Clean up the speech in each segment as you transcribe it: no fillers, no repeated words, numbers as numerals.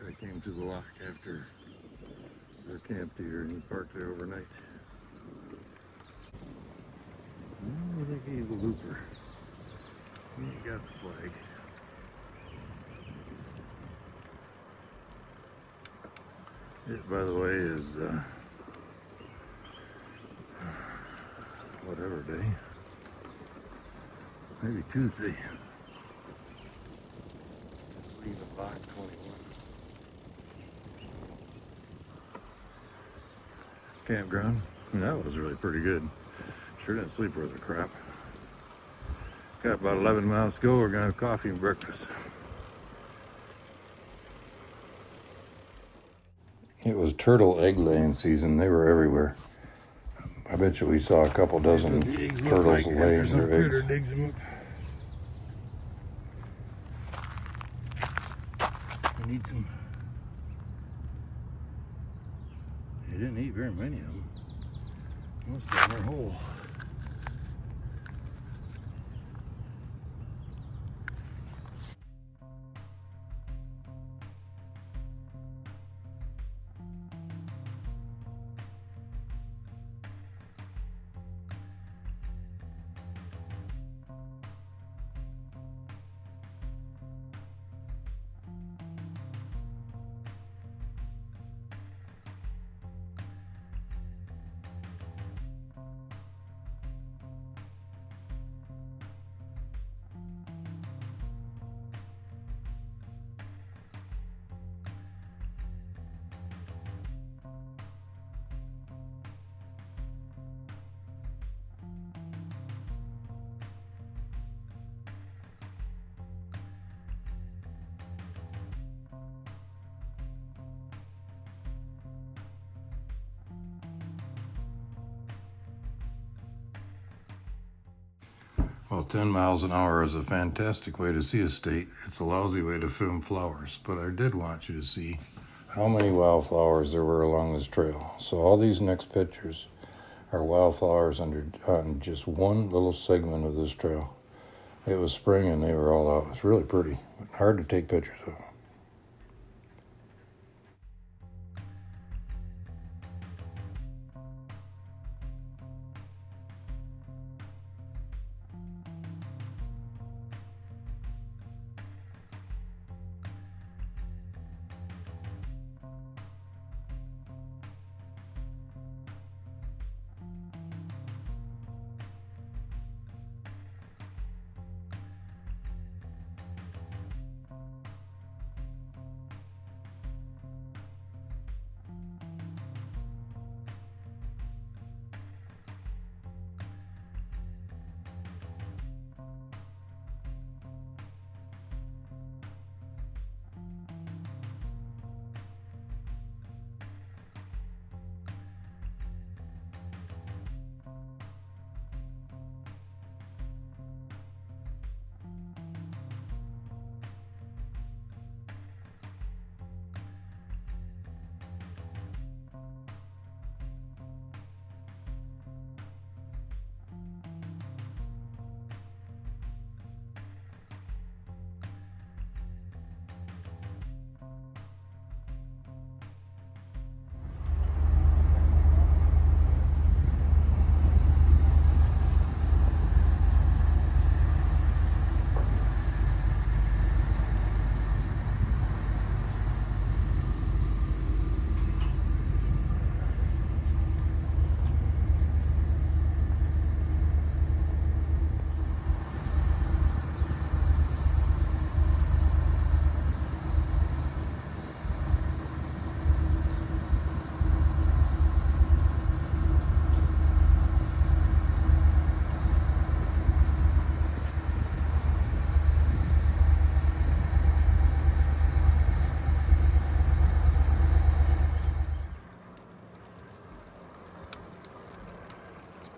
Guy came to the lock after their camped here and he parked there overnight. I think he's a looper. He ain't got the flag. It, by the way, is whatever day. Maybe Tuesday. Just leaving box 21. Campground. That was really pretty good. Sure didn't sleep worth a crap. Got about 11 miles to go. We're gonna have coffee and breakfast. It was turtle egg laying season. They were everywhere. I bet you we saw a couple dozen turtles laying their eggs. Digs them up. I need some. They didn't eat very many of them. Most of them are whole. Well, 10 miles an hour is a fantastic way to see a state. It's a lousy way to film flowers, but I did want you to see how many wildflowers there were along this trail. So all these next pictures are wildflowers on just one little segment of this trail. It was spring and they were all out. It's really pretty, but hard to take pictures of.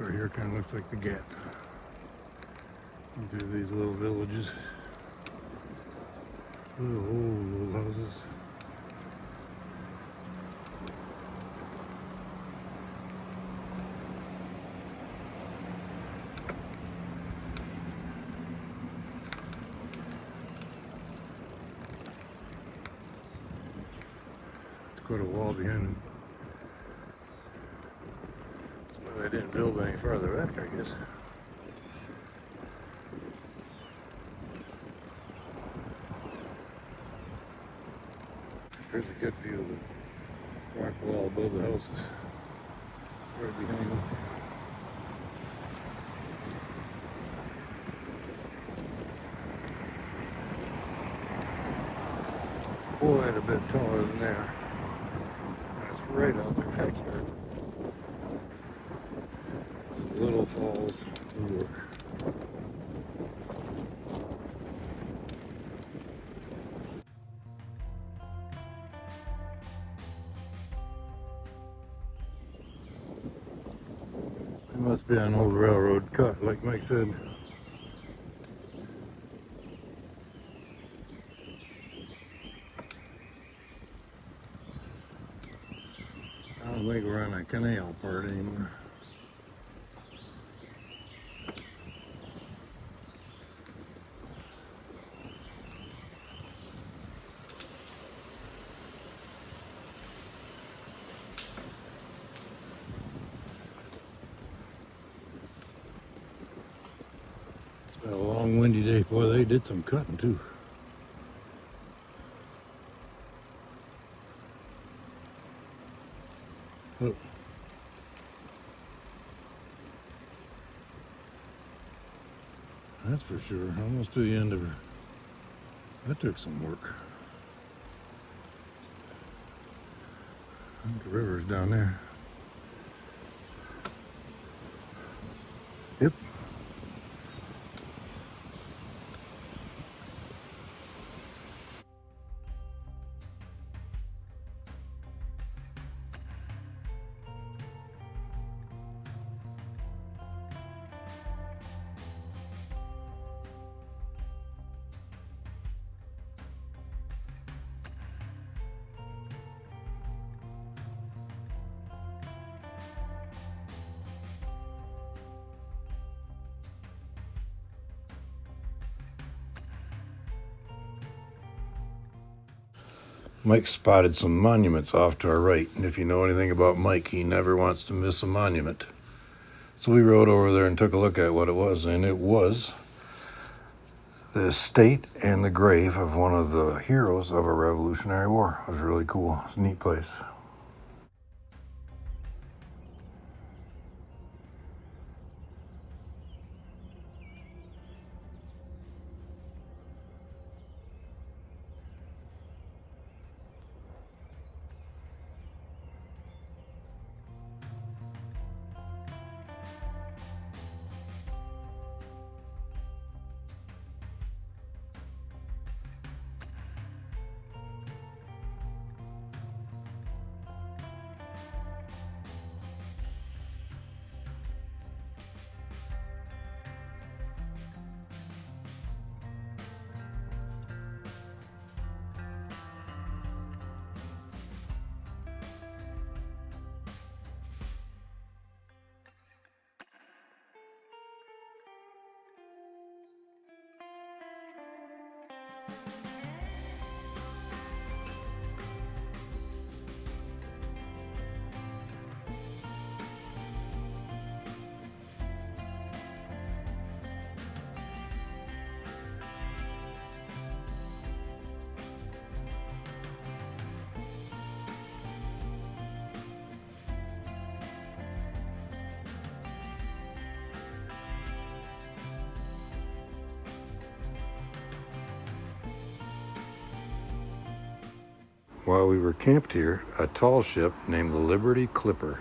Right here kind of looks like the gap. These are these little villages. Little houses. put a wall behind them. Well, they didn't build any farther back, I guess. There's a good view of the rock wall above the houses, right behind them. Quite a bit taller than there. That's right out their backyard. Little Falls, New York. It must be an old railroad cut, like Mike said. I don't think we're on a canal part anymore. It's been a long, windy day. Boy, they did some cutting too. Oh. That's for sure. Almost to the end of her. That took some work. I think the river's down there. Yep. Mike spotted some monuments off to our right, and if you know anything about Mike, he never wants to miss a monument. So we rode over there and took a look at what it was, and it was the estate and the grave of one of the heroes of our Revolutionary War. It was really cool. It's a neat place. While we were camped here, a tall ship named the Liberty Clipper,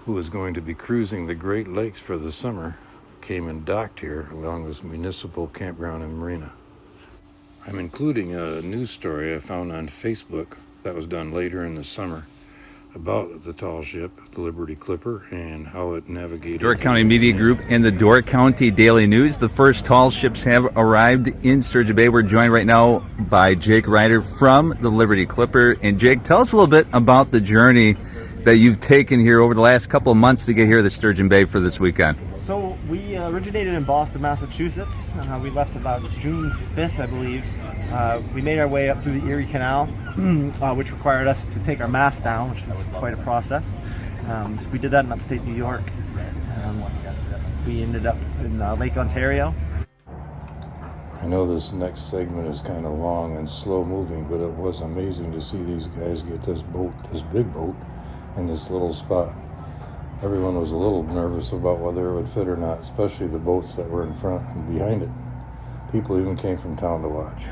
who was going to be cruising the Great Lakes for the summer, came and docked here along this Municipal Campground in Marina. I'm including a news story I found on Facebook that was done later in the summer about the tall ship, the Liberty Clipper, and how it navigated. Door County Media Group and the Door County Daily News. The first tall ships have arrived in Sturgeon Bay. We're joined right now by Jake Ryder from the Liberty Clipper. And Jake, tell us a little bit about the journey that you've taken here over the last couple of months to get here to Sturgeon Bay for this weekend. So We originated in Boston, Massachusetts. We left about June 5th, I believe. We made our way up through the Erie Canal, which required us to take our mast down, which was quite a process. We did that in upstate New York. We ended up in Lake Ontario. I know this next segment is kind of long and slow moving, but it was amazing to see these guys get this boat, this big boat, in this little spot. Everyone was a little nervous about whether it would fit or not, especially the boats that were in front and behind it. People even came from town to watch.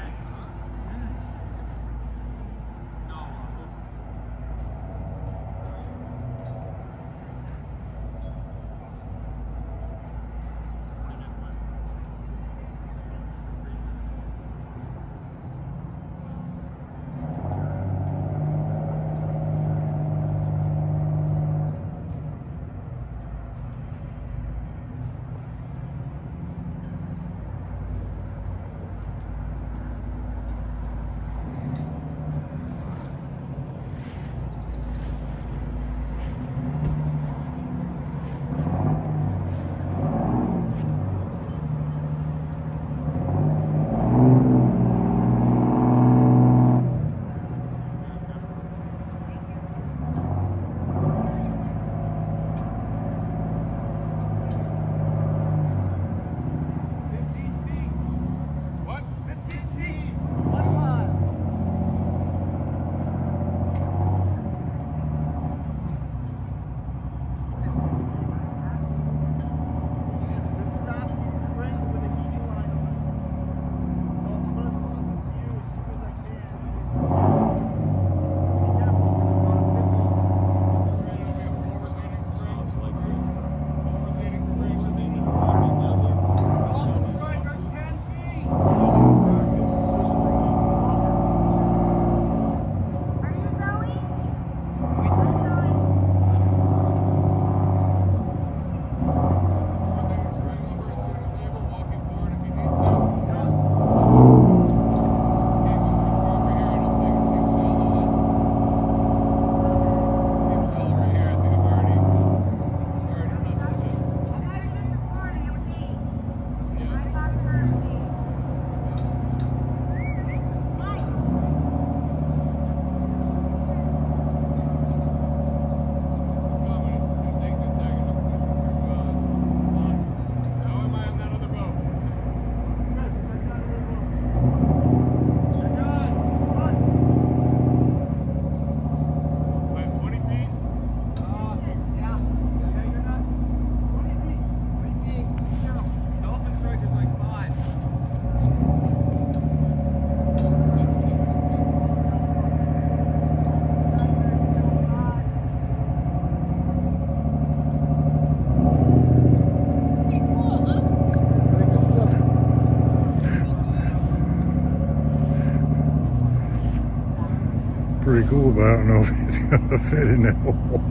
Pretty cool, but I don't know if he's gonna fit in that hole.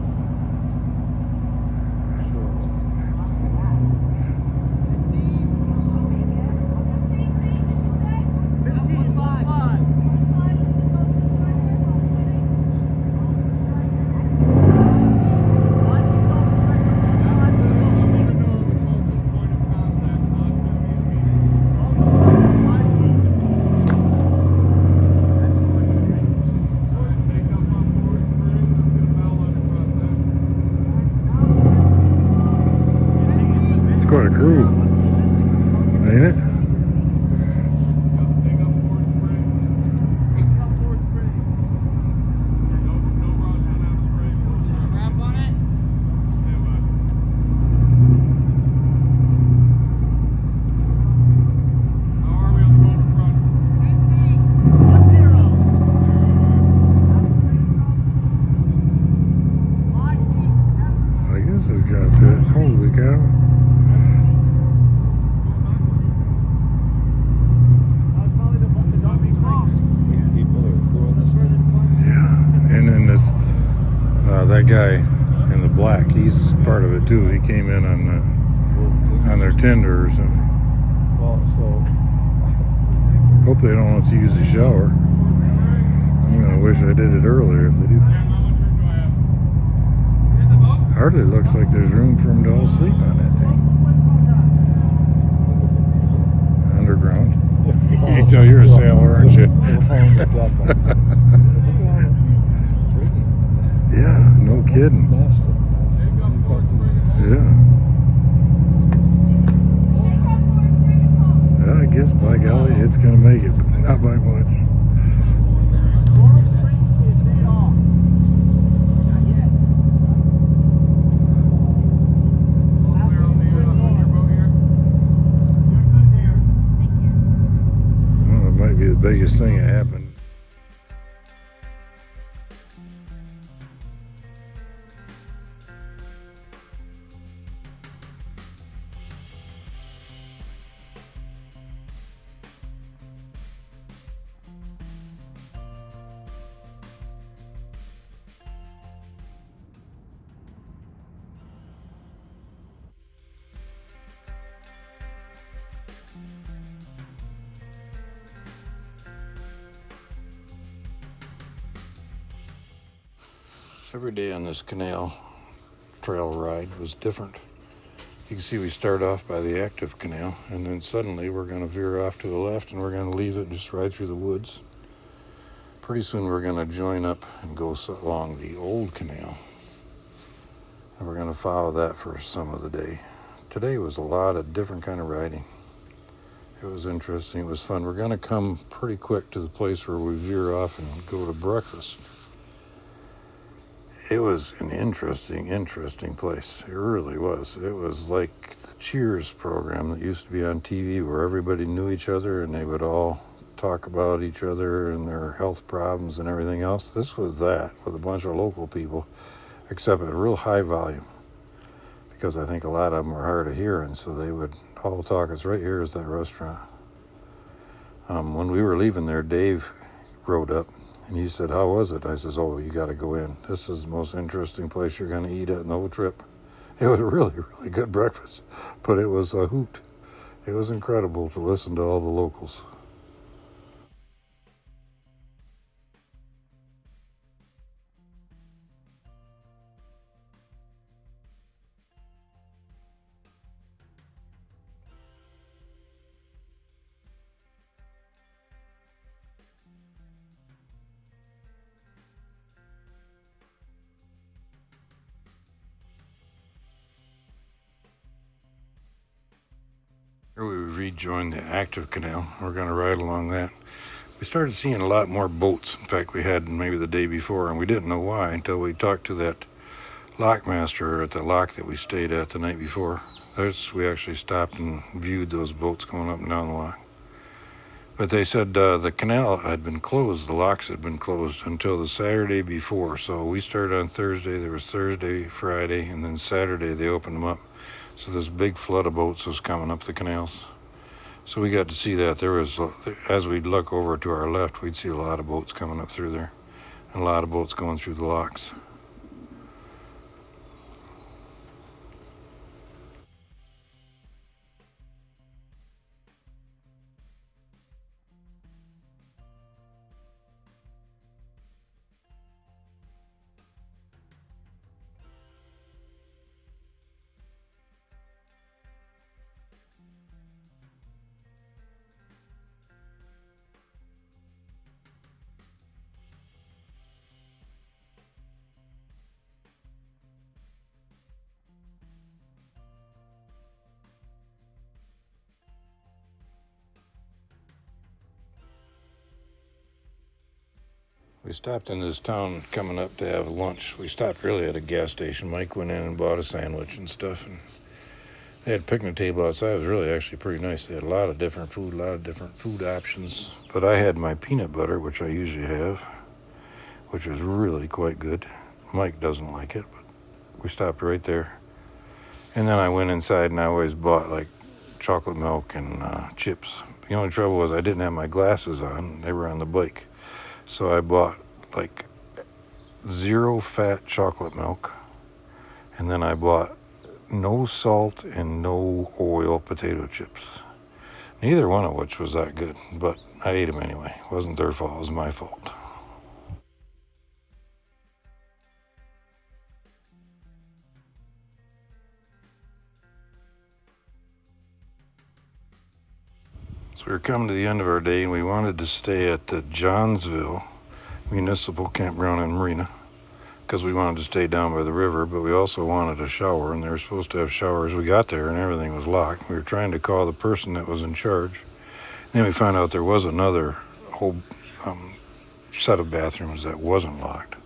Quite a crew, ain't it? I guess it's gonna fit. Holy cow. That guy in the black, he's part of it too. He came in on their tender or something. Hope they don't have to use the shower. I'm gonna wish I did it earlier if they do. Hardly looks like there's room for him to all sleep on that thing. campground. You can tell you're a sailor, aren't you? Yeah, no kidding. Yeah. Yeah, I guess by golly, it's gonna make it, but not by much. Well, it might be the biggest thing that happened. Every day on this canal trail ride was different. You can see we start off by the active canal, and then suddenly we're going to veer off to the left and we're going to leave it and just ride through the woods. Pretty soon we're going to join up and go along the old canal, and we're going to follow that for some of the day. Today was a lot of different kind of riding. It was interesting. It was fun. We're going to come pretty quick to the place where we veer off and go to breakfast. It was an interesting place. It really was. It was like the Cheers program that used to be on TV, where everybody knew each other and they would all talk about each other and their health problems and everything else. This was that, with a bunch of local people, except at a real high volume, because I think a lot of them were hard of hearing, so they would all talk. It's right here is that restaurant. When we were leaving there, Dave rode up and he said, "How was it?" I says, "Oh, you got to go in. This is the most interesting place you're going to eat at in the whole trip." It was a really good breakfast, but it was a hoot. It was incredible to listen to all the locals. Here we rejoined the active canal. We're going to ride along that. We started seeing a lot more boats. In fact, we had maybe the day before, and we didn't know why until we talked to that lockmaster at the lock that we stayed at the night before. We actually stopped and viewed those boats going up and down the lock. But they said the canal had been closed, the locks had been closed until the Saturday before. So we started on Thursday. There was Thursday, Friday, and then Saturday they opened them up. So this big flood of boats was coming up the canals. So we got to see that. There was, as we'd look over to our left, we'd see a lot of boats coming up through there, and a lot of boats going through the locks. We stopped in this town coming up to have lunch. We stopped really at a gas station. Mike went in and bought a sandwich and stuff, and they had a picnic table outside. It was really actually pretty nice. They had a lot of different food options. But I had my peanut butter, which I usually have, which was really quite good. Mike doesn't like it, but we stopped right there. And then I went inside and I always bought like chocolate milk and chips. The only trouble was I didn't have my glasses on. They were on the bike. So I bought like 0 fat chocolate milk, and then I bought no salt and no oil potato chips. Neither one of which was that good, but I ate them anyway. It wasn't their fault, it was my fault. So we were coming to the end of our day, and we wanted to stay at the Johnsville Municipal Campground in Marina, because we wanted to stay down by the river, but we also wanted a shower, and they were supposed to have showers. We got there and everything was locked. We were trying to call the person that was in charge. Then we found out there was another whole set of bathrooms that wasn't locked.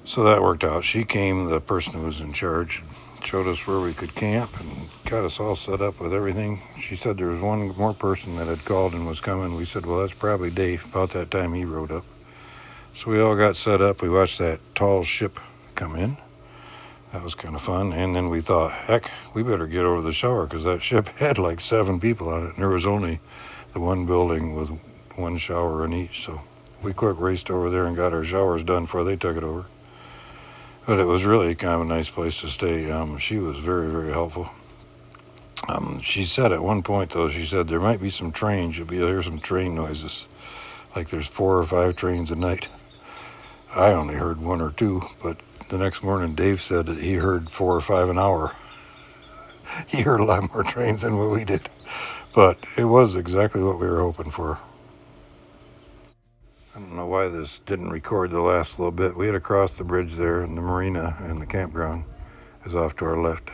So that worked out. She came, the person who was in charge, showed us where we could camp and got us all set up with everything. She said there was one more person that had called and was coming. We said, well, that's probably Dave. About that time he rode up. So we all got set up. We watched that tall ship come in. That was kind of fun. And then we thought, heck, we better get over the shower, because that ship had like 7 people on it, and there was only the one building with one shower in each. So we quick raced over there and got our showers done before they took it over. But it was really kind of a nice place to stay. She was very, very helpful. She said at one point, though, she said there might be some trains. You'll hear some train noises, like there's 4 or 5 trains a night. I only heard 1 or 2, but the next morning Dave said that he heard 4 or 5 an hour. He heard a lot more trains than what we did, but it was exactly what we were hoping for. I don't know why this didn't record the last little bit. We had to cross the bridge there, and the marina and the campground is off to our left.